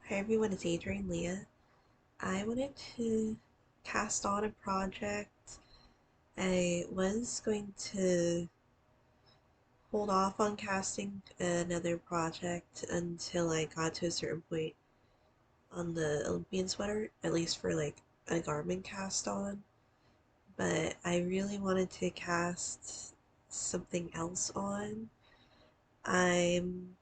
Hi everyone, it's Adrienne Leah. I wanted to cast on a project. I was going to hold off on casting another project until I got to a certain point on the Olympian sweater, at least for like a garment cast on. But I really wanted to cast something else on. I'm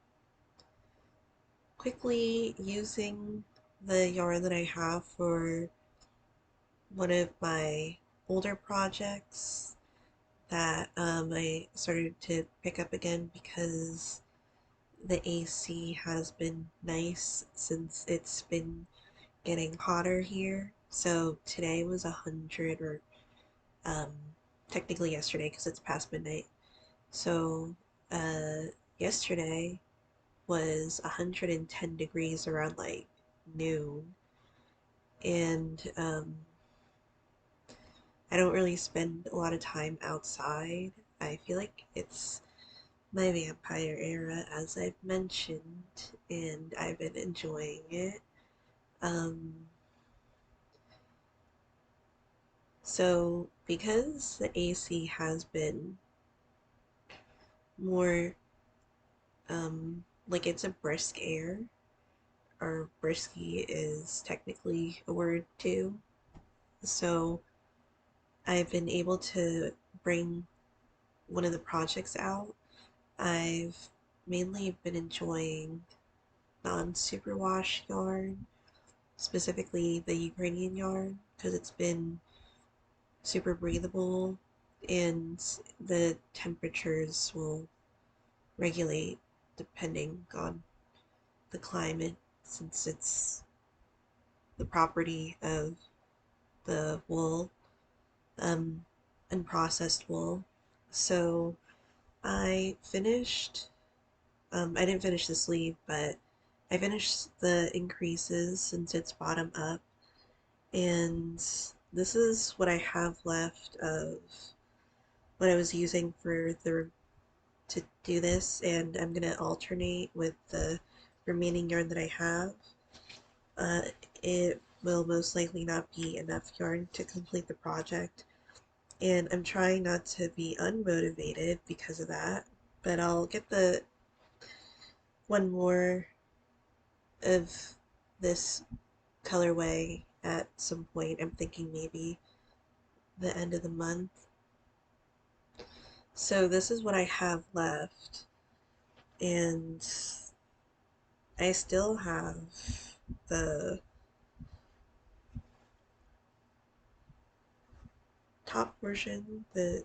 quickly using the yarn that I have for one of my older projects that I started to pick up again because the AC has been nice since it's been getting hotter here. So today was 100, or um, technically yesterday because it's past midnight. So uh, yesterday was 110 degrees around like noon, and I don't really spend a lot of time outside. I feel like it's my vampire era, as I've mentioned, and I've been enjoying it. Um, so, because the AC has been more like it's a brisk air, or brisky is technically a word too. So, I've been able to bring one of the projects out. I've mainly been enjoying non-superwash yarn, specifically the Ukrainian yarn, because it's been super breathable and the temperatures will regulate depending on the climate, since it's the property of the wool, um, and processed wool. So I finished, I didn't finish the sleeve, but I finished the increases since it's bottom up. And this is what I have left of what I was using for the to do this, and I'm gonna alternate with the remaining yarn that I have. Uh, it will most likely not be enough yarn to complete the project, and I'm trying not to be unmotivated because of that, but I'll get the one more of this colorway at some point. I'm thinking maybe the end of the month. So this is what I have left, and I still have the top portion, the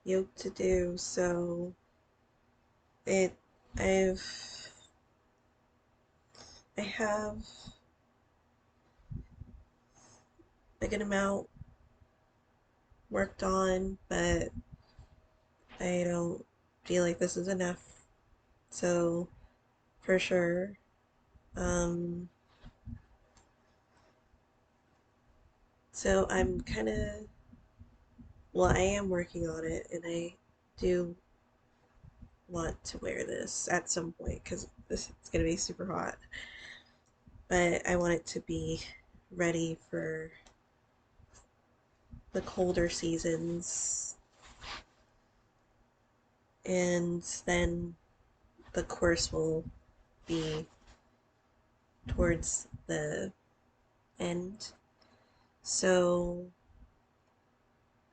yoke to do, so it I've I have a good amount worked on, but I don't feel like this is enough. So for sure, um, so I'm kind of, well, I am working on it, and I do want to wear this at some point because this is gonna be super hot. But I want it to be ready for the colder seasons, and then the course will be towards the end. So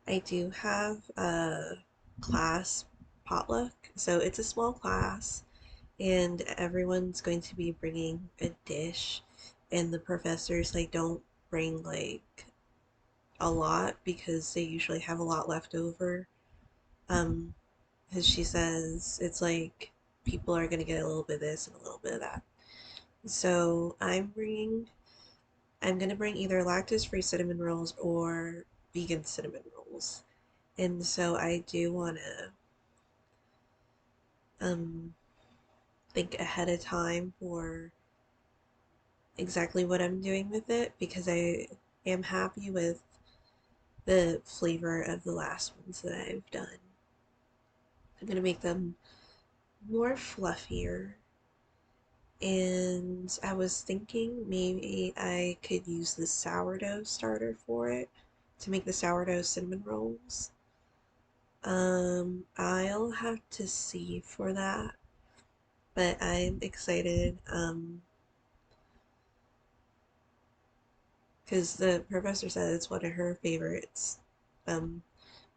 I do have a class potluck. So it's a small class, and everyone's going to be bringing a dish, and the professors like don't bring like a lot because they usually have a lot left over. Um, because she says it's like people are gonna get a little bit of this and a little bit of that. So I'm gonna bring either lactose-free cinnamon rolls or vegan cinnamon rolls. And so I do wanna um think ahead of time for exactly what I'm doing with it, because I am happy with the flavor of the last ones that I've done. I'm gonna make them more fluffier, And I was thinking maybe I could use the sourdough starter for it to make the sourdough cinnamon rolls. I'll have to see for that, but I'm excited, because the professor said it's one of her um,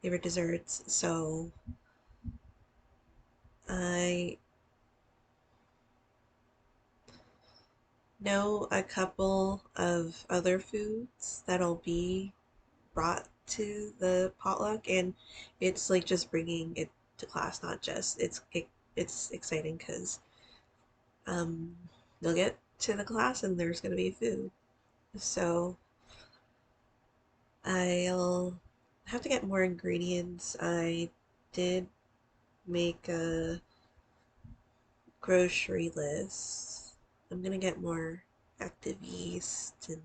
favorite desserts. So I know a couple of other foods that'll be brought to the potluck, and it's like just bringing it to class, not just it's exciting because um, they'll get to the class and there's gonna be food. So I'll have to get more ingredients. I did make a grocery list. I'm gonna get more active yeast, and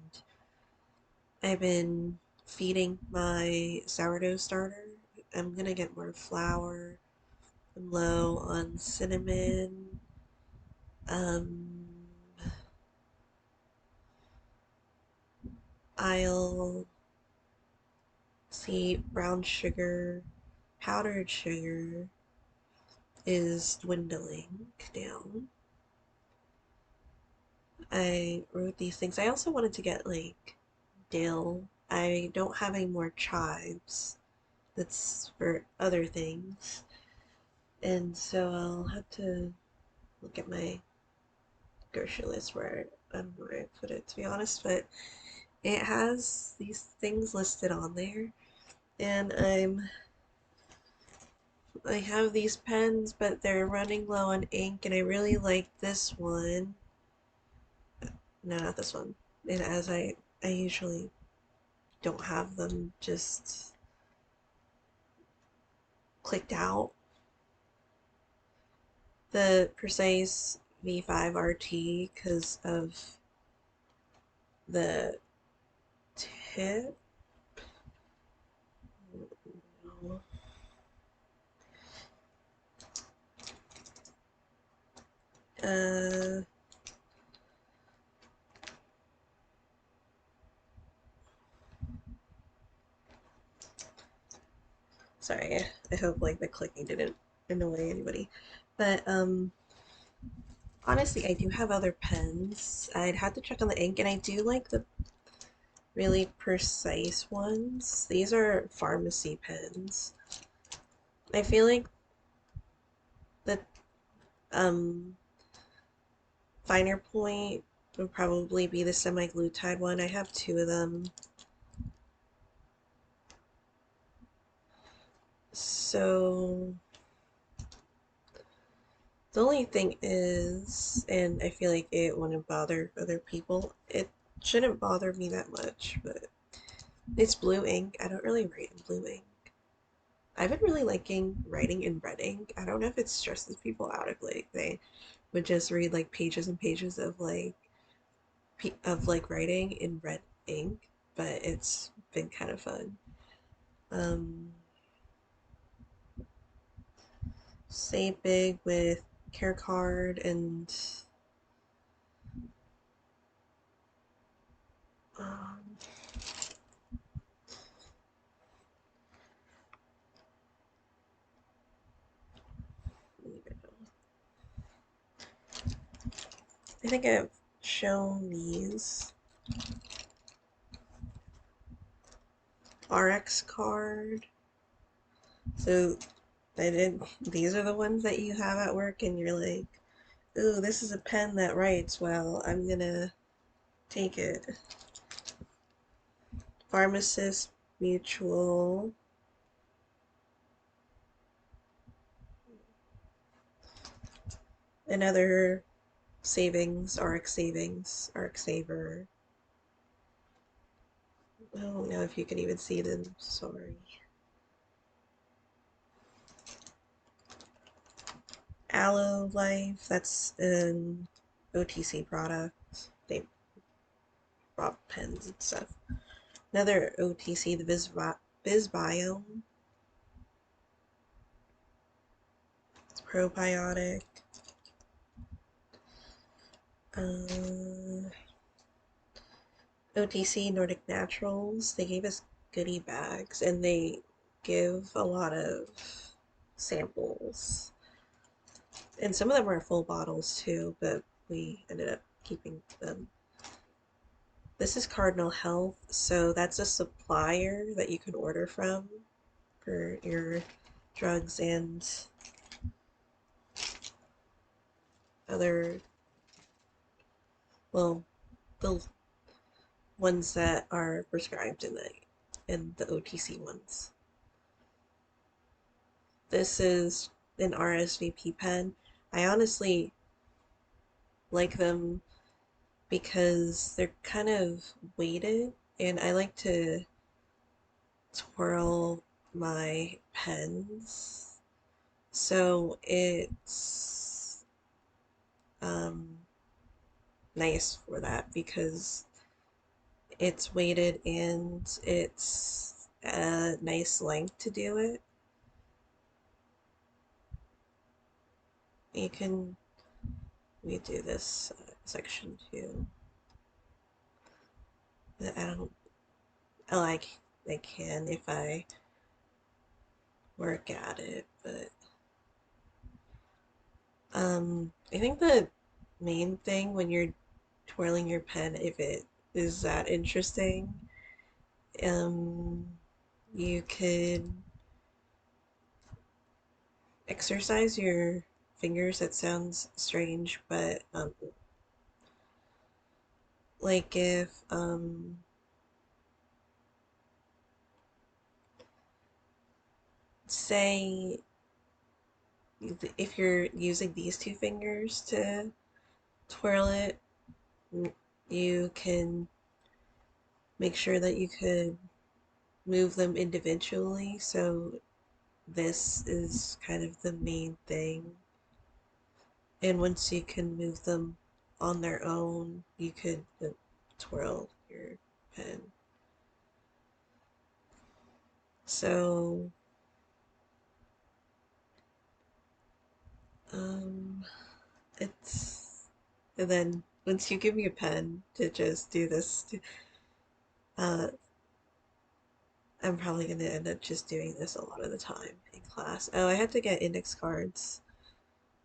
I've been feeding my sourdough starter. I'm gonna get more flour. I'm low on cinnamon. Um, I'll see brown sugar, powdered sugar is dwindling down. I wrote these things. I also wanted to get like dill. I don't have any more chives. That's for other things. And so I'll have to look at my grocery list where I don't know where I put it, to be honest, but it has these things listed on there. And I have these pens, but they're running low on ink, and I really like this one. No, not this one. And as I usually don't have them just clicked out. The Precise V5 RT because of the tip. Uh, Sorry, I hope like the clicking didn't annoy anybody. But honestly, I do have other pens. I'd have to check on the ink, and I do like the really precise ones. These are pharmacy pens. I feel like the um finer point would probably be the semi-glutide one. I have two of them. So the only thing is, and I feel like it wouldn't bother other people, it shouldn't bother me that much, but it's blue ink. I don't really write in blue ink. I've been really liking writing in red ink. I don't know if it stresses people out if like they would just read like pages and pages of like writing in red ink, but it's been kind of fun. Um, Save big with care card and um, I think I've shown these. RX card. So I did. These are the ones that you have at work, and you're like, "Ooh, this is a pen that writes well. I'm gonna take it." Pharmacist Mutual. Another savings, RX Saver. I don't know if you can even see them. Sorry. Aloe Life. That's an OTC product. They brought pens and stuff. Another OTC, the BizBiome. It's probiotic. Uh, OTC Nordic Naturals, they gave us goodie bags and they give a lot of samples. And some of them are full bottles too, but we ended up keeping them. This is Cardinal Health, so that's a supplier that you can order from for your drugs and other, well, the ones that are prescribed in the OTC ones. This is an RSVP pen. I honestly like them because they're kind of weighted and I like to twirl my pens. So it's um, nice for that because it's weighted and it's a nice length to do it. You can redo this section too. I don't. Oh, I can if I work at it, but I think the main thing when you're twirling your pen, if it is that interesting, um, you could exercise your fingers. That sounds strange, but like if say if you're using these two fingers to twirl it, you can make sure that you could move them individually. So this is kind of the main thing. And once you can move them on their own, you could twirl your pen. So, um, it's, and then once you give me a pen to just do this, uh, I'm probably going to end up just doing this a lot of the time in class. Oh, I had to get index cards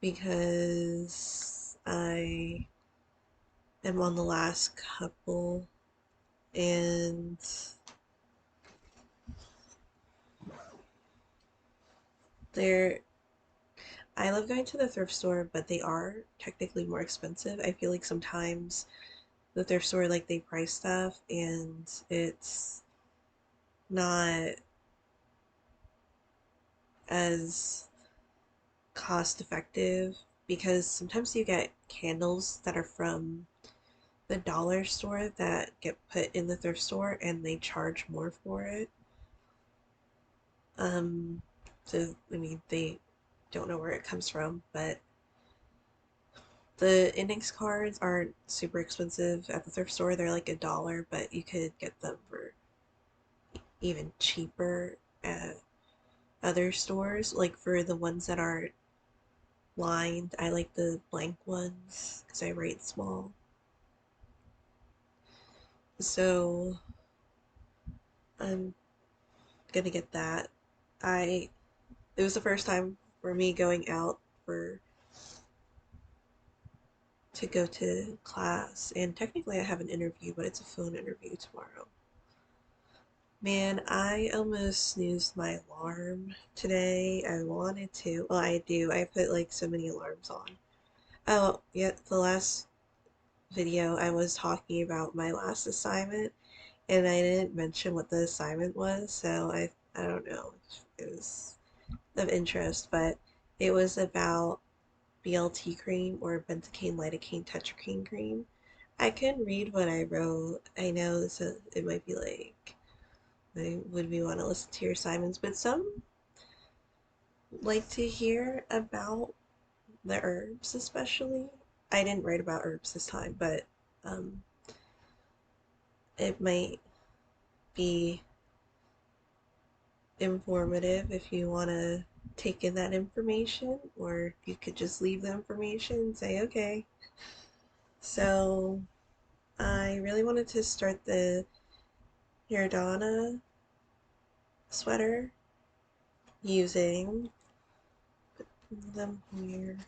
because I am on the last couple and they're I love going to the thrift store, but they are technically more expensive. I feel like sometimes the thrift store like they price stuff and it's not as cost effective because sometimes you get candles that are from the dollar store that get put in the thrift store and they charge more for it. Um, so I mean they don't know where it comes from, but the index cards aren't super expensive at the thrift store. They're like $1, but you could get them for even cheaper at other stores. Like for the ones that aren't lined, I like the blank ones because I write small. So I'm gonna get that. I It was the first time for me going out for to go to class, and technically I have an interview, but it's a phone interview tomorrow. Man, I almost snoozed my alarm today. I wanted to. Well, I do. I put like so many alarms on. Oh, yeah, the last video I was talking about my last assignment and I didn't mention what the assignment was, so I don't know if it was of interest, but it was about BLT cream or benzocaine lidocaine tetracaine cream. I can read what I wrote. I know so it might be like would we want to listen to your assignments, but some like to hear about the herbs, especially. I didn't write about herbs this time, but um, it might be informative if you want to take in that information, or you could just leave the information and say, okay. So I really wanted to start the Iridana sweater using them here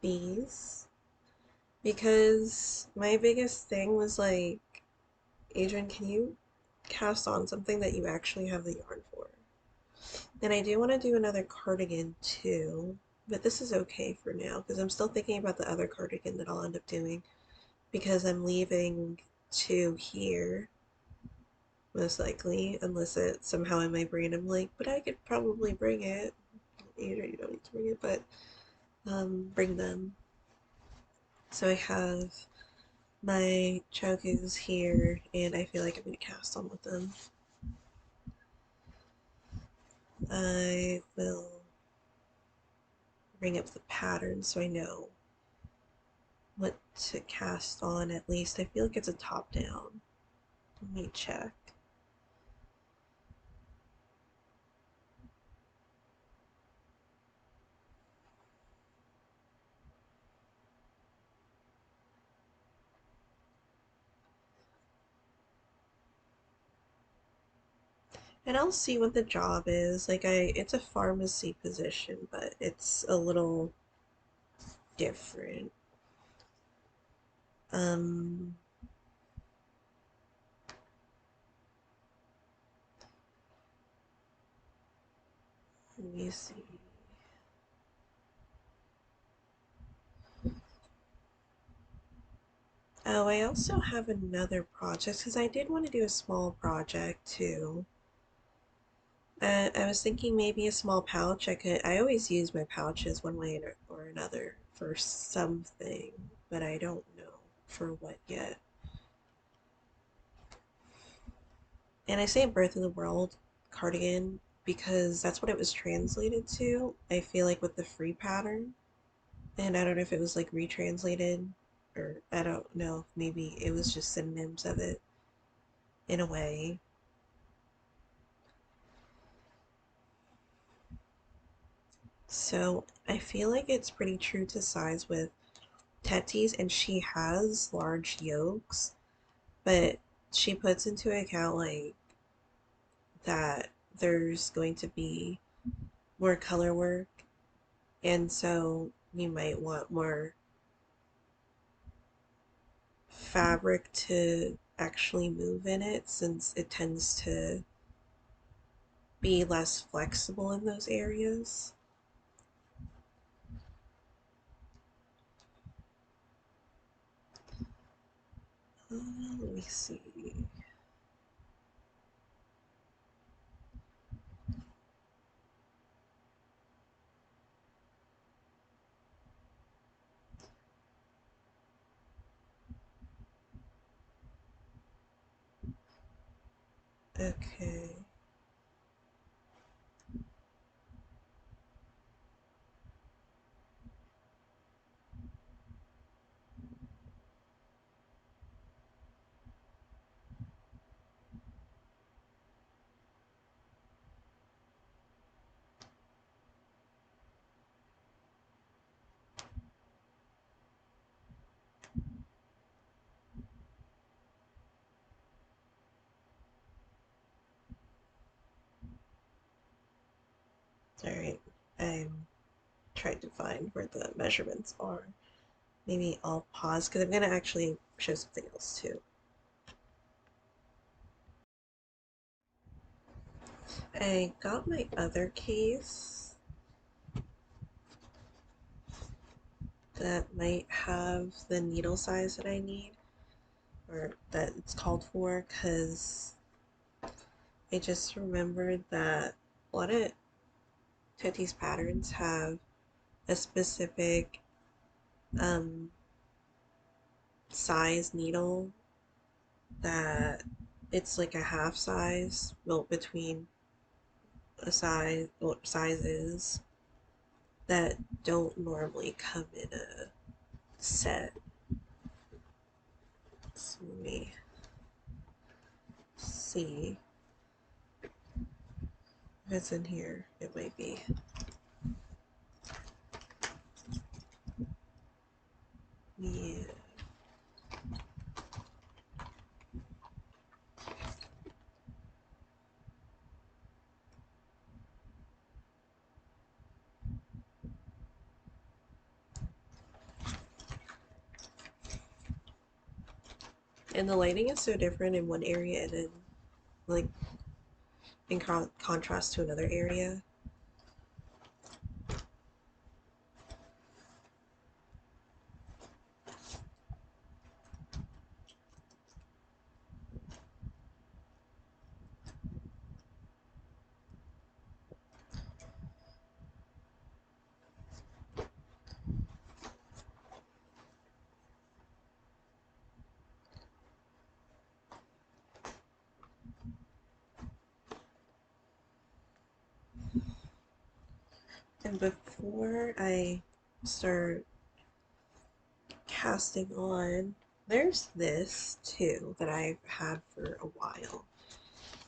these because my biggest thing was like, Adrian, can you cast on something that you actually have the yarn for? And I do want to do another cardigan too, but this is okay for now because I'm still thinking about the other cardigan that I'll end up doing because I'm leaving two here, most likely, unless it somehow in my brain I'm like, but I could probably bring it. You don't need to bring it, but bring them. So I have my chokus here, and I feel like I'm going to cast on with them. I will bring up the pattern so I know what to cast on at least. I feel like it's a top down. Let me check. And I'll see what the job is. Like it's a pharmacy position, but it's a little different. Um, Let me see. Oh, I also have another project because I did want to do a small project too. I was thinking maybe a small pouch. I always use my pouches one way or another for something, but I don't know for what yet. And I say Birth of the World cardigan because that's what it was translated to. I feel like with the free pattern. And I don't know if it was like retranslated or I don't know. Maybe it was just synonyms of it in a way. So I feel like it's pretty true to size with Teti's, and she has large yolks, but she puts into account like that there's going to be more color work, and so you might want more fabric to actually move in it since it tends to be less flexible in those areas. Let me see. Okay. Alright. I'm trying to find where the measurements are. Maybe I'll pause because I'm going to actually show something else too. I got my other case that might have the needle size that I need or that it's called for because I just remembered that a lot of Teti's patterns have a specific um, size needle that it's like a half size built between a size or sizes that don't normally come in a set. So let me see if it's in here. It might be. And the lighting is so different in one area and then like in contrast to another area. And before I start casting on, there's this too that I've had for a while.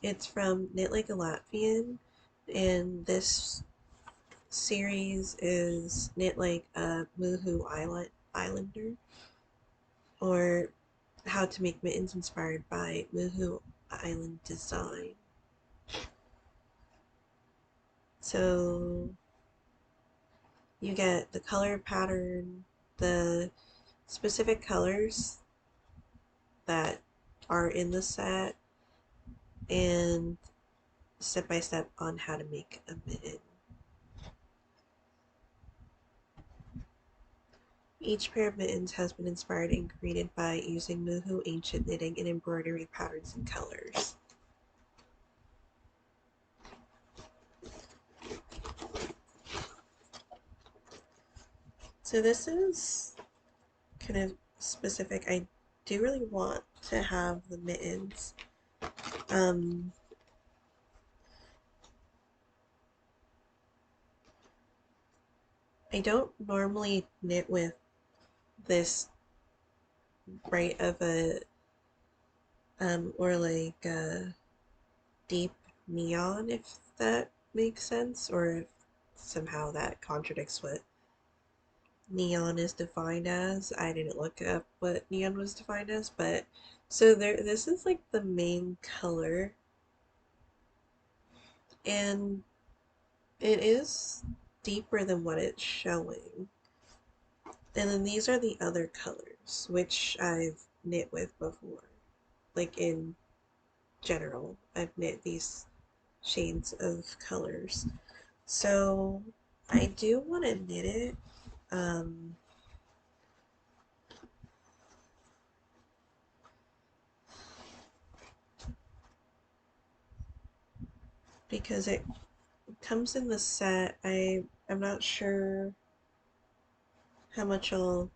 It's from Knit Like a Latvian, and this series is Knit Like a Muhu Islander, or How to Make Mittens inspired by Muhu Island Design. So you get the color pattern, the specific colors that are in the set, and step by step on how to make a mitten. Each pair of mittens has been inspired and created by using Muhu ancient knitting and embroidery patterns and colors. So this is kind of specific. I do really want to have the mittens. I don't normally knit with this bright of a or like a deep neon, if that makes sense, or if somehow that contradicts what neon is defined as. I didn't look up what neon was defined as, but so this is like the main color, and it is deeper than what it's showing. And then these are the other colors, which I've knit with before. Like in general, I've knit these shades of colors. So I do want to knit it. Um, because it comes in the set. I'm not sure how much I'll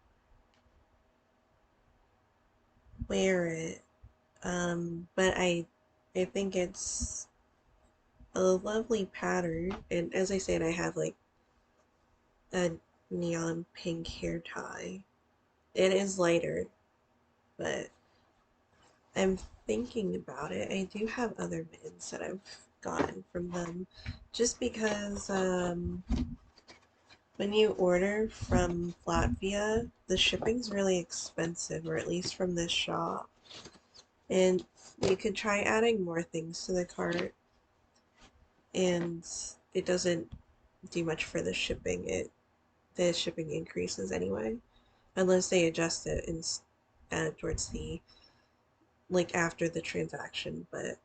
wear it, but I think it's a lovely pattern. And as I said, I have like a neon pink hair tie. It is lighter, but I'm thinking about it. I do have other mittens that I've gotten from them, just because when you order from Latvia, the shipping's really expensive, or at least from this shop. And you could try adding more things to the cart, and it doesn't do much for the shipping. The shipping increases anyway, unless they adjust it in towards the like after the transaction, but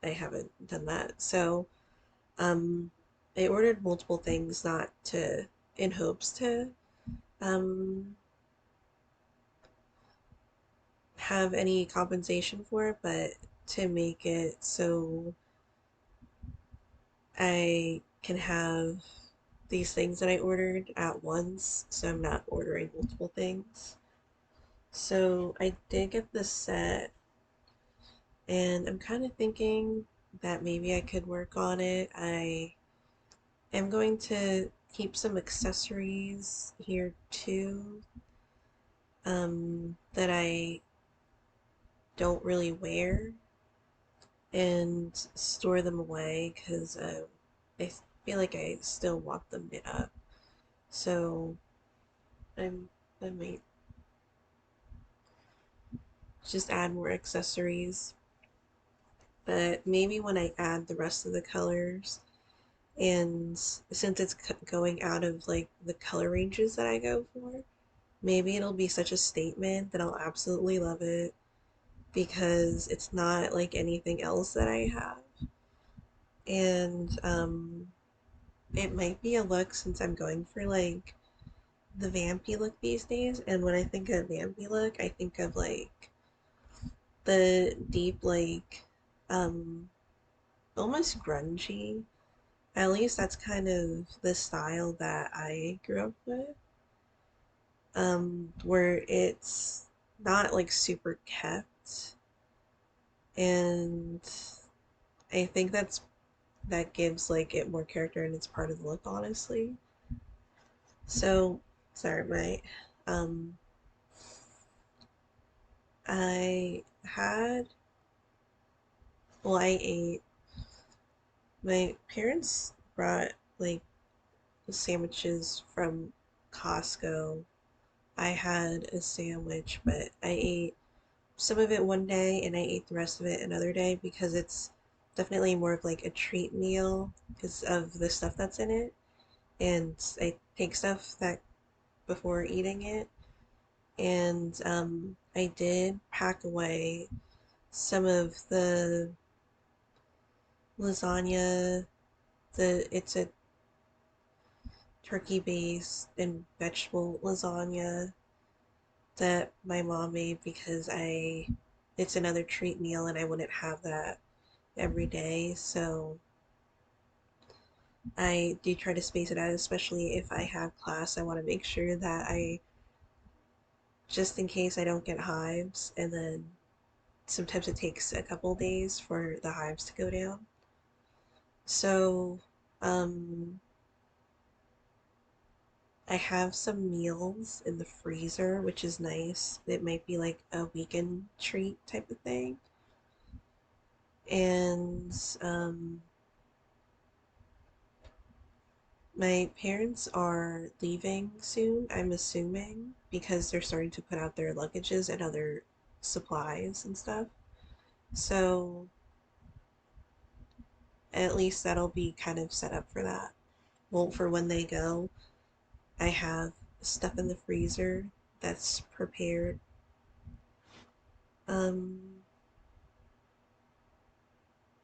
I haven't done that. So I ordered multiple things, not to in hopes to um have any compensation for it, but to make it so I can have these things that I ordered at once, so I'm not ordering multiple things. So I did get this set, and I'm kind of thinking that maybe I could work on it. I am going to keep some accessories here too, that I don't really wear, and store them away because I feel like I still want them knit up. So I'm I might just add more accessories. But maybe when I add the rest of the colors, and since it's going out of like the color ranges that I go for, maybe it'll be such a statement that I'll absolutely love it. because it's not like anything else that I have. And it might be a look since I'm going for like the vampy look these days. And when I think of vampy look, I think of like the deep, like, um, almost grungy. At least that's kind of the style that I grew up with. Where it's not like super kept, and I think that gives like it more character and it's part of the look, honestly. So, sorry, um, I had, well, I ate, my parents brought like sandwiches from Costco. I had a sandwich, but I ate some of it one day and I ate the rest of it another day because it's definitely more of like a treat meal because of the stuff that's in it. And I take stuff that before eating it. And I did pack away some of the lasagna. It's a turkey based and vegetable lasagna that my mom made because I it's another treat meal and I wouldn't have that every day. So I do try to space it out, especially if I have class. I want to make sure that I, just in case I don't get hives, and then sometimes it takes a couple days for the hives to go down. So, um, I have some meals in the freezer, which is nice. It might be like a weekend treat type of thing. And my parents are leaving soon, I'm assuming, because they're starting to put out their luggages and other supplies and stuff. So at least that'll be kind of set up for that. Well, for when they go, I have stuff in the freezer that's prepared. Um,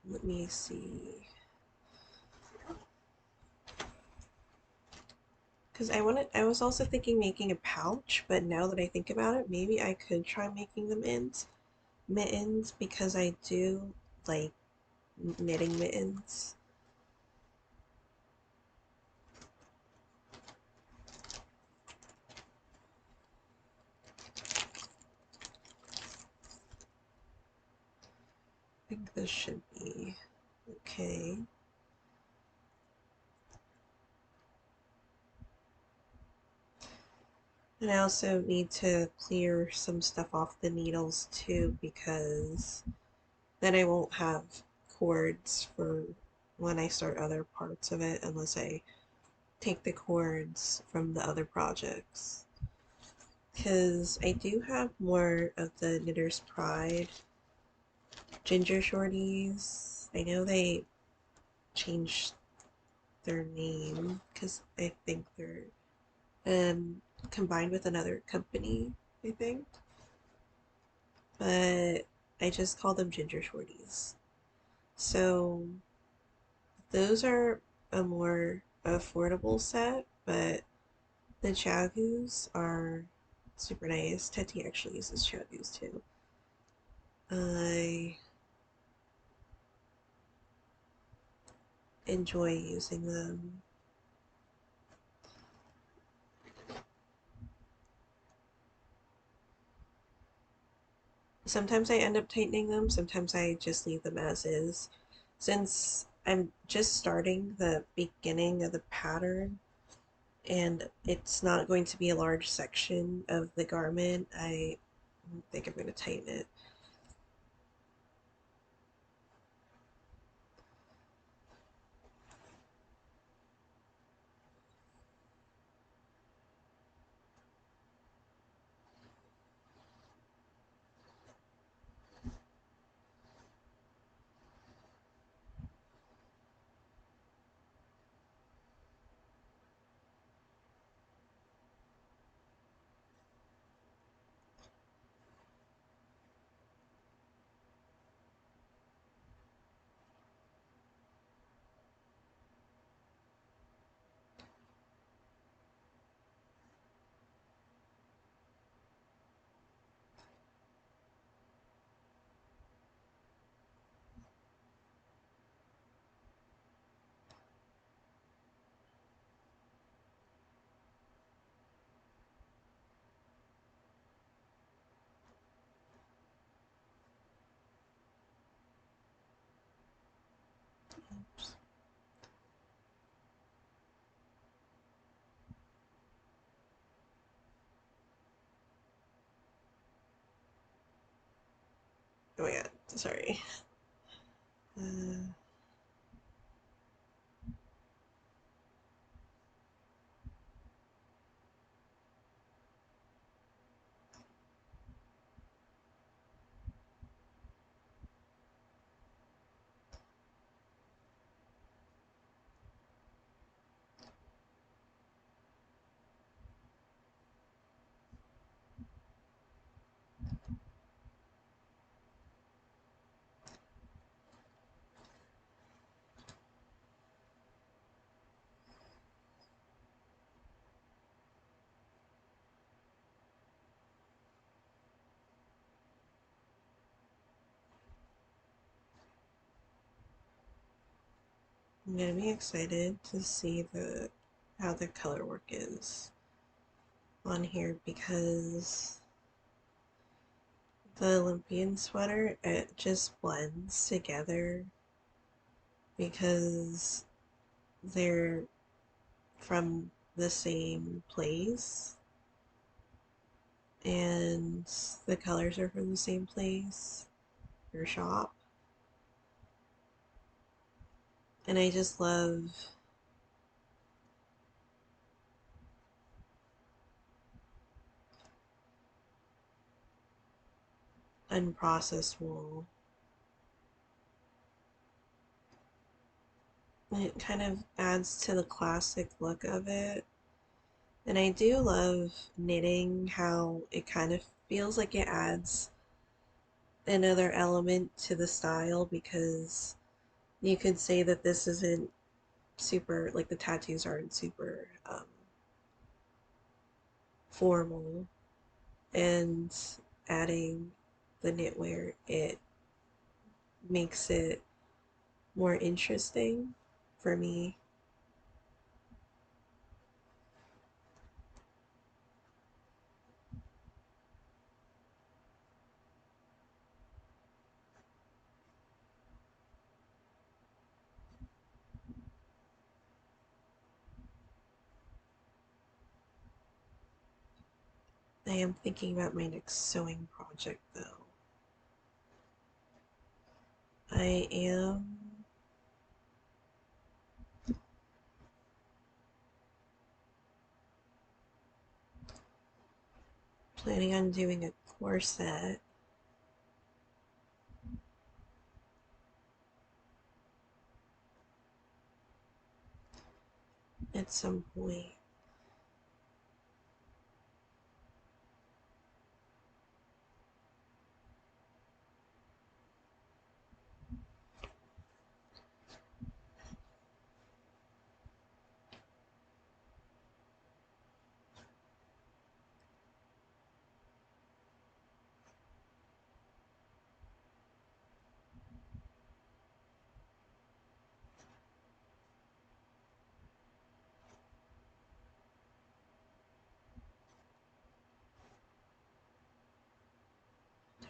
Let me see. Because I was also thinking making a pouch, but now that I think about it, maybe I could try making them mittens because I do like knitting mittens. I think this should be okay. And I also need to clear some stuff off the needles too because then I won't have cords for when I start other parts of it unless I take the cords from the other projects. Because I do have more of the Knitter's Pride Ginger Shorties. I know they changed their name because I think they're combined with another company, I think. But I just call them Ginger Shorties. So those are a more affordable set, but the Chagus are super nice. Teti actually uses Chagus too. I enjoy using them. Sometimes I end up tightening them, sometimes I just leave them as is. Since I'm just starting the beginning of the pattern and it's not going to be a large section of the garment, I think I'm going to tighten it. Oh my god, sorry. Uh, I'm gonna be excited to see the how the color work is on here because the Olympian sweater, it just blends together because they're from the same place and the colors are from the same place or shop. And I just love unprocessed wool. It kind of adds to the classic look of it. And I do love knitting, how it kind of feels like it adds another element to the style because you could say that this isn't super, like the tattoos aren't super formal, and adding the knitwear, it makes it more interesting for me. I am thinking about my next sewing project though. I am planning on doing a corset at some point.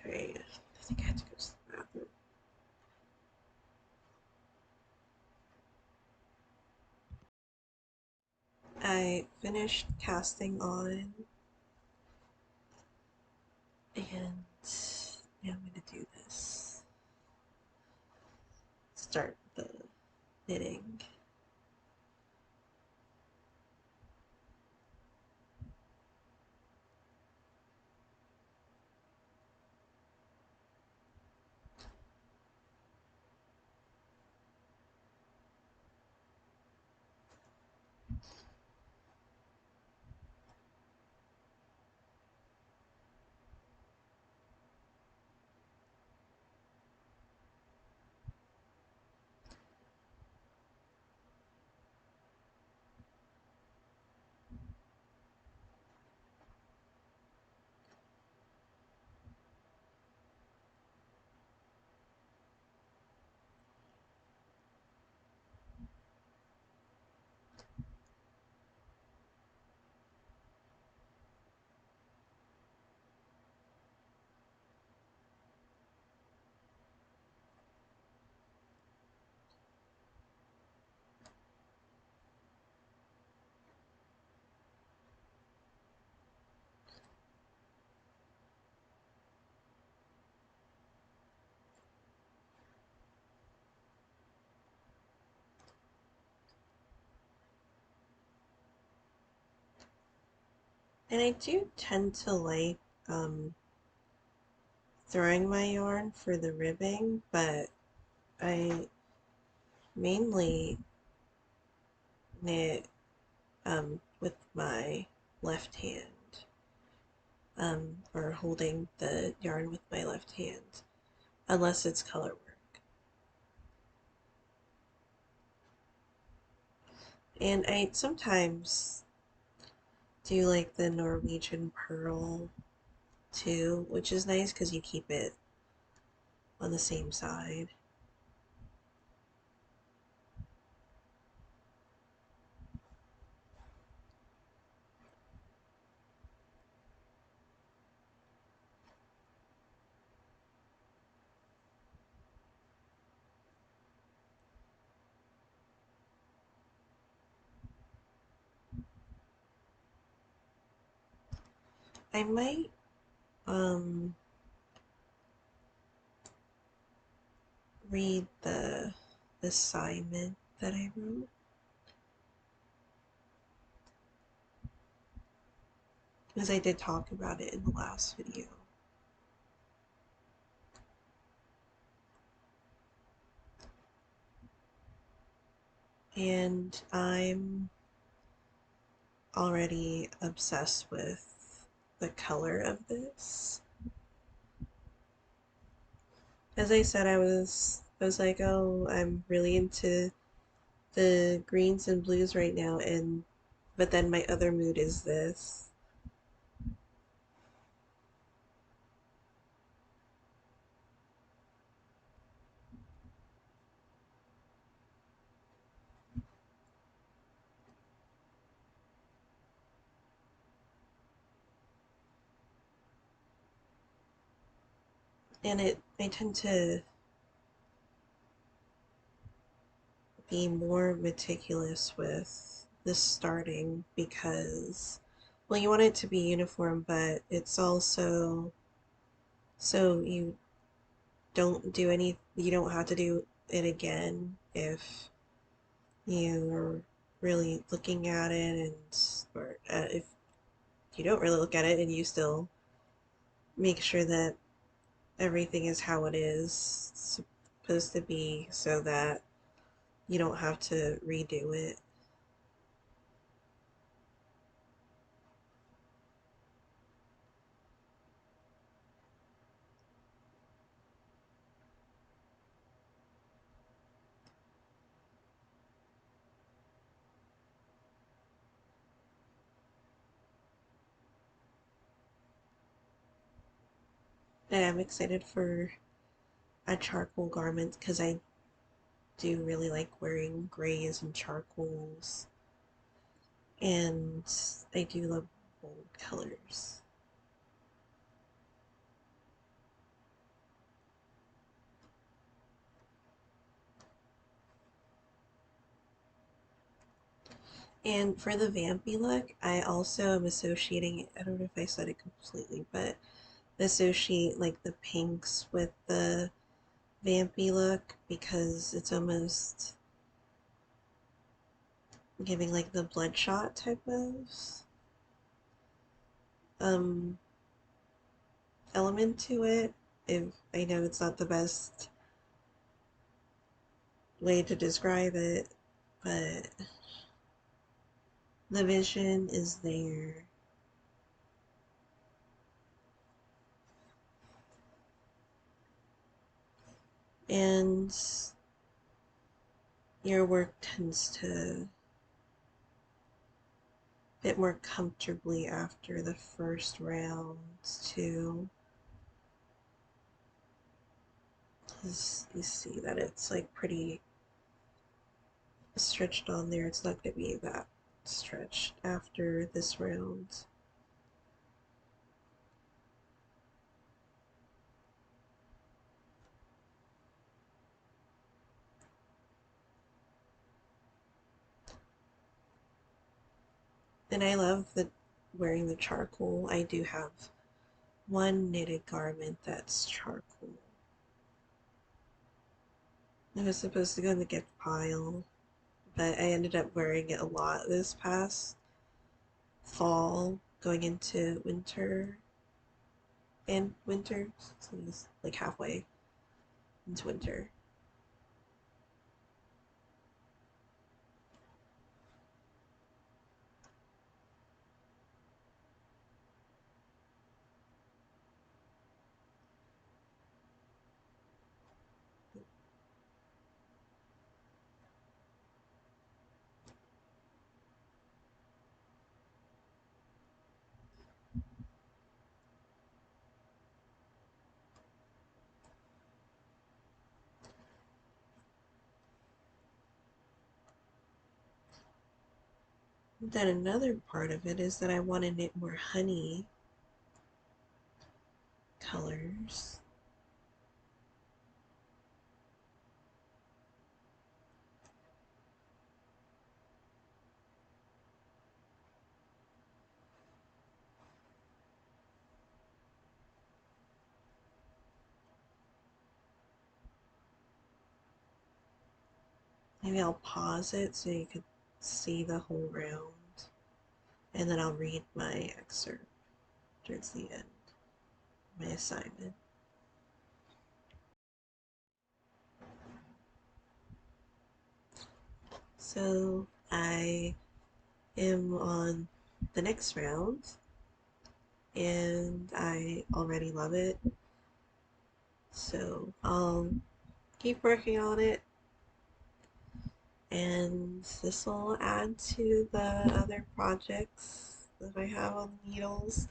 Alright, I think I have to go to the bathroom. I finished casting on, and now I'm gonna do this. Start the knitting. And I do tend to like um, throwing my yarn for the ribbing, but I mainly knit with my left hand, or holding the yarn with my left hand, unless it's color work. And I sometimes do like the Norwegian purl too, which is nice because you keep it on the same side. I might um read the assignment that I wrote, because I did talk about it in the last video. And I'm already obsessed with the color of this. As I said, I was like, oh, I'm really into the greens and blues right now, and but then my other mood is this. And I tend to be more meticulous with the starting because, well, you want it to be uniform, but it's also so you don't have to do it again if you're really looking at it, and or if you don't really look at it and you still make sure that everything is how it is supposed to be so that you don't have to redo it. And I'm excited for a charcoal garment because I do really like wearing grays and charcoals, and I do love bold colors. And for the vampy look, I also am associating, I don't know if I said it completely, but associate like the pinks with the vampy look because it's almost giving like the bloodshot type of um element to it. If I know it's not the best way to describe it, but the vision is there. And your work tends to fit more comfortably after the first round too. Because you see that it's like pretty stretched on there. It's not going to be that stretched after this round. And I love the wearing the charcoal. I do have one knitted garment that's charcoal. It was supposed to go in the gift pile, but I ended up wearing it a lot this past fall, going into winter, so it's like halfway into winter. Then another part of it is that I wanted it more honey colors. Maybe I'll pause it so you could see the whole round, and then I'll read my excerpt towards the end, my assignment. So I am on the next round, and I already love it. So I'll keep working on it, and this will add to the other projects that I have on needles.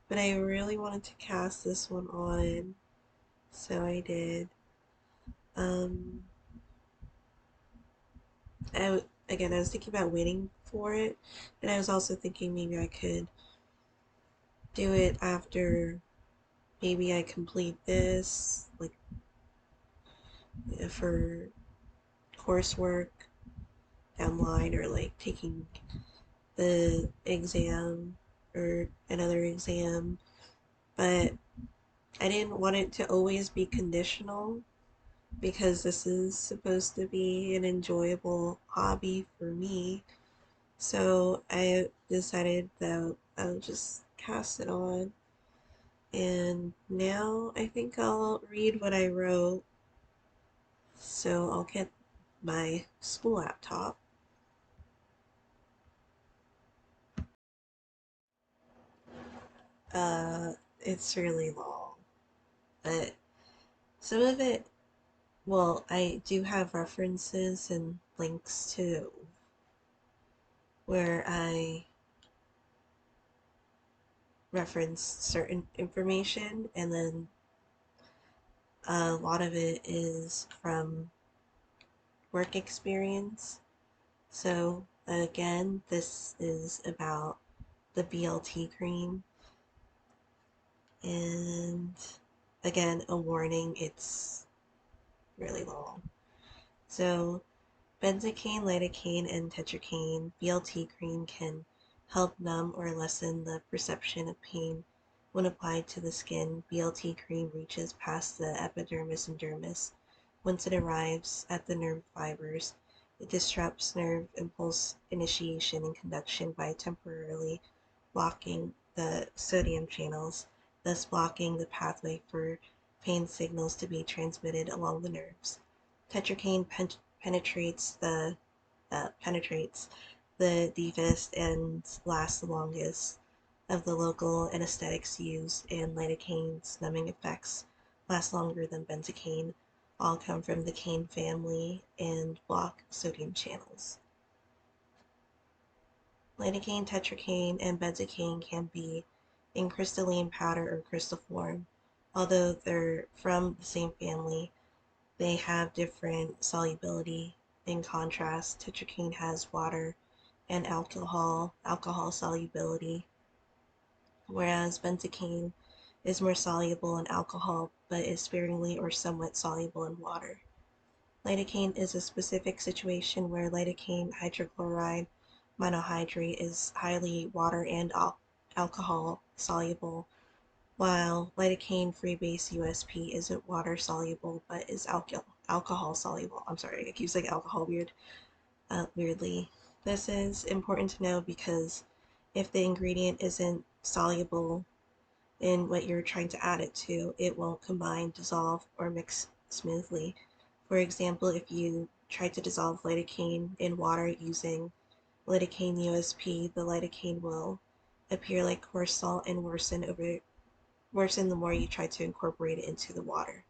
But I really wanted to cast this one on, so I did. Um, Again, I was thinking about waiting for it, and I was also thinking maybe I could do it after maybe I complete this, like for coursework down the line, or like taking the exam or another exam. But I didn't want it to always be conditional because this is supposed to be an enjoyable hobby for me. So I decided that I'll just cast it on. And now I think I'll read what I wrote. So I'll get my school laptop. It's really long, but some of it, well, I do have references and links to where I reference certain information, and then a lot of it is from work experience. So, again, this is about the BLT cream, and again, a warning, it's really long. So, benzocaine, lidocaine, and tetracaine BLT cream can help numb or lessen the perception of pain when applied to the skin. BLT cream reaches past the epidermis and dermis. Once it arrives at the nerve fibers, it disrupts nerve impulse initiation and conduction by temporarily blocking the sodium channels, thus blocking the pathway for pain signals to be transmitted along the nerves. Tetracaine penetrates the deepest and lasts the longest of the local anesthetics used, and lidocaine's numbing effects last longer than benzocaine. All come from the cane family and block sodium channels. Lidocaine, tetracaine, and benzocaine can be in crystalline powder or crystal form. Although they're from the same family, they have different solubility. In contrast, tetracaine has water and alcohol solubility, whereas benzocaine is more soluble in alcohol but is sparingly or somewhat soluble in water. Lidocaine is a specific situation where lidocaine hydrochloride monohydrate is highly water and alcohol soluble, while lidocaine freebase USP isn't water soluble but is alcohol soluble. I'm sorry, I keep saying alcohol weirdly. This is important to know because if the ingredient isn't soluble in what you're trying to add it to. It won't combine, dissolve, or mix smoothly. For example, if you try to dissolve lidocaine in water using lidocaine USP, the lidocaine will appear like coarse salt and worsen the more you try to incorporate it into the water.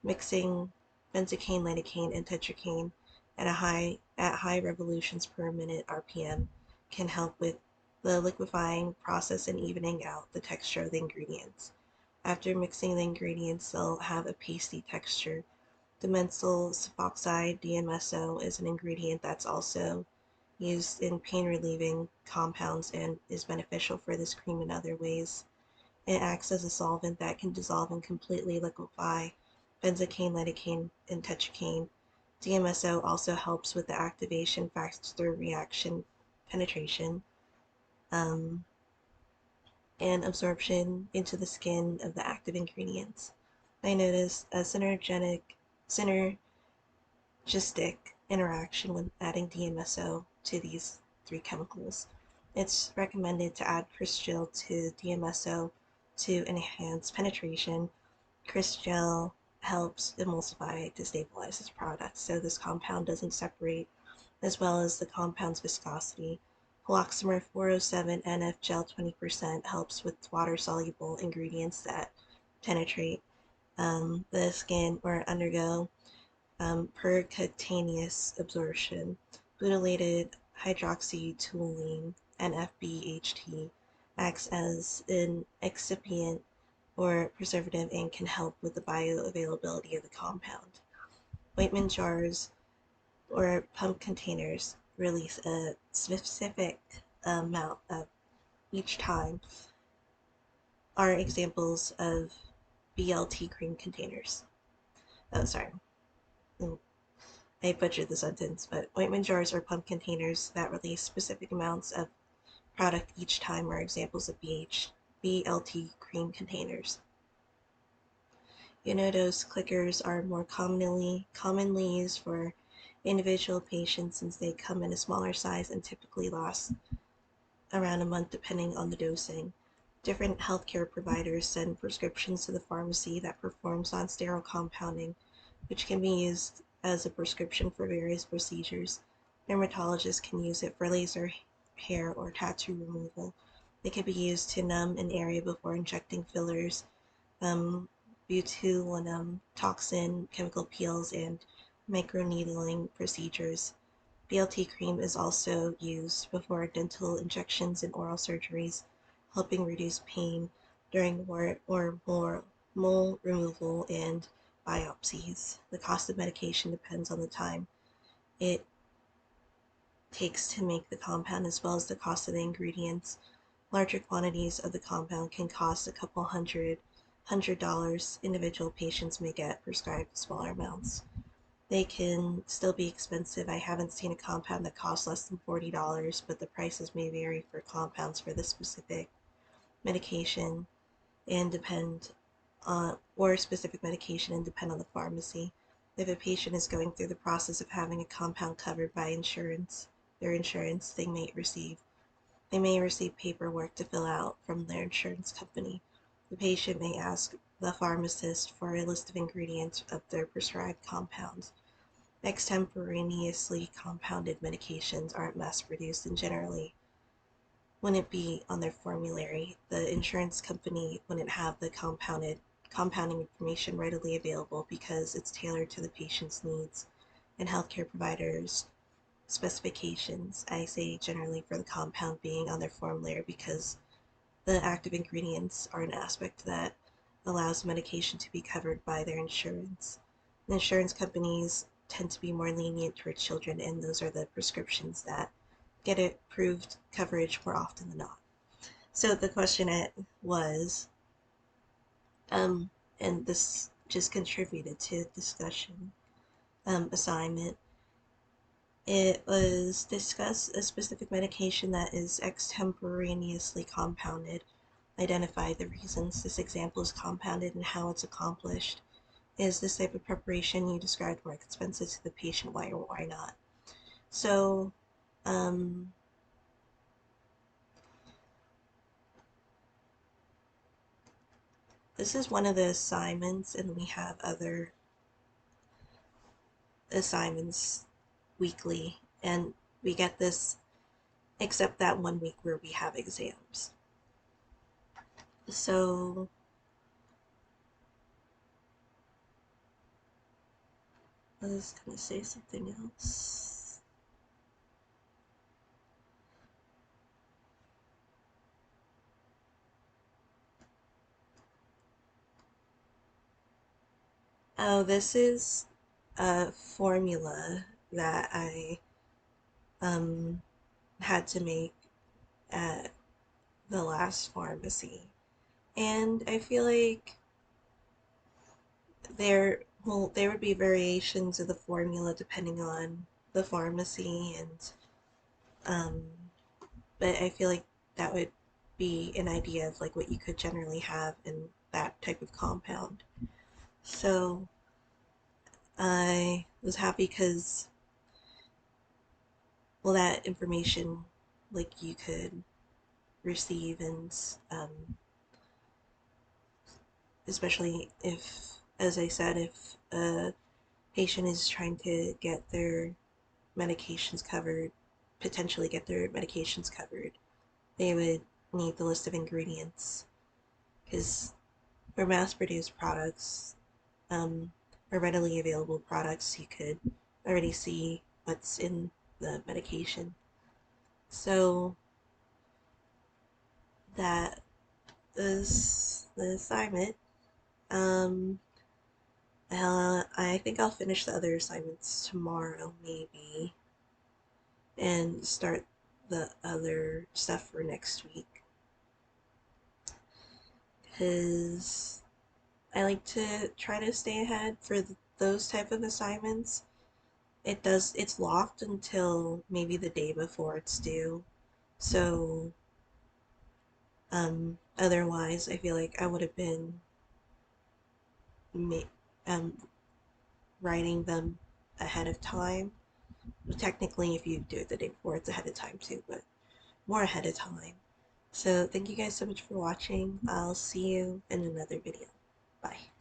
Mixing benzocaine, lidocaine, and tetracaine at high revolutions per minute RPM can help with the liquefying process and evening out the texture of the ingredients. After mixing the ingredients, they'll have a pasty texture. Dimethyl sulfoxide, DMSO, is an ingredient that's also used in pain relieving compounds and is beneficial for this cream in other ways. It acts as a solvent that can dissolve and completely liquefy benzocaine, lidocaine, and tetracaine. DMSO also helps with the activation factor reaction penetration um, and absorption into the skin of the active ingredients. I noticed a synergistic interaction when adding DMSO to these three chemicals. It's recommended to add Crisgel to DMSO to enhance penetration. Crisgel helps emulsify to stabilize this product so this compound doesn't separate, as well as the compound's viscosity. Holoxamer 407 NF gel 20% helps with water-soluble ingredients that penetrate the skin or undergo percutaneous absorption. Butylated hydroxytoluene NFBHT acts as an excipient or preservative and can help with the bioavailability of the compound. Ointment jars or pump containers release a specific amount of each time are examples of BLT cream containers. Oh, sorry. I butchered the sentence, but ointment jars or pump containers that release specific amounts of product each time are examples of BLT cream containers. Unidose clickers are more commonly used for individual patients since they come in a smaller size and typically last around a month depending on the dosing. Different healthcare providers send prescriptions to the pharmacy that performs non-sterile compounding, which can be used as a prescription for various procedures. Dermatologists can use it for laser hair or tattoo removal. It can be used to numb an area before injecting fillers, botulinum toxin, chemical peels, and microneedling procedures. BLT cream is also used before dental injections and oral surgeries, helping reduce pain during mole removal and biopsies. The cost of medication depends on the time it takes to make the compound as well as the cost of the ingredients. Larger quantities of the compound can cost a couple $100. Individual patients may get prescribed smaller amounts. They can still be expensive. I haven't seen a compound that costs less than $40, but the prices may vary for compounds for this specific medication and depend on specific medication and depend on the pharmacy. If a patient is going through the process of having a compound covered by their insurance, they may receive paperwork to fill out from their insurance company. The patient may ask the pharmacist for a list of ingredients of their prescribed compounds. Extemporaneously compounded medications aren't mass-produced and generally wouldn't be on their formulary. The insurance company wouldn't have the compounding information readily available because it's tailored to the patient's needs and healthcare providers' specifications. I say generally for the compound being on their formulary because the active ingredients are an aspect that allows medication to be covered by their insurance. The insurance companies tend to be more lenient towards children, and those are the prescriptions that get approved coverage more often than not. So the question was, and this just contributed to discussion assignment. It was discuss a specific medication that is extemporaneously compounded. Identify the reasons this example is compounded and how it's accomplished. Is this type of preparation you described more expensive to the patient? Why or why not? So, this is one of the assignments, and we have other assignments weekly, and we get this except that 1 week where we have exams. So I was gonna say something else. Oh, this is a formula that I um had to make at the last pharmacy. And I feel like there would be variations of the formula depending on the pharmacy, and um but I feel like that would be an idea of like what you could generally have in that type of compound. So I was happy because, well, that information like you could receive, and especially if, as I said, if a patient is trying to get their medications covered, potentially get their medications covered, they would need the list of ingredients because for mass-produced products, or readily available products, you could already see what's in the medication. So that is the assignment. Um, I think I'll finish the other assignments tomorrow, maybe, and start the other stuff for next week. Because I like to try to stay ahead for those type of assignments. It's locked until maybe the day before it's due. So, otherwise, I feel like I would have been ma- um, writing them ahead of time. Technically, if you do it the day before, it's ahead of time too, but more ahead of time. So, thank you guys so much for watching. I'll see you in another video. Bye.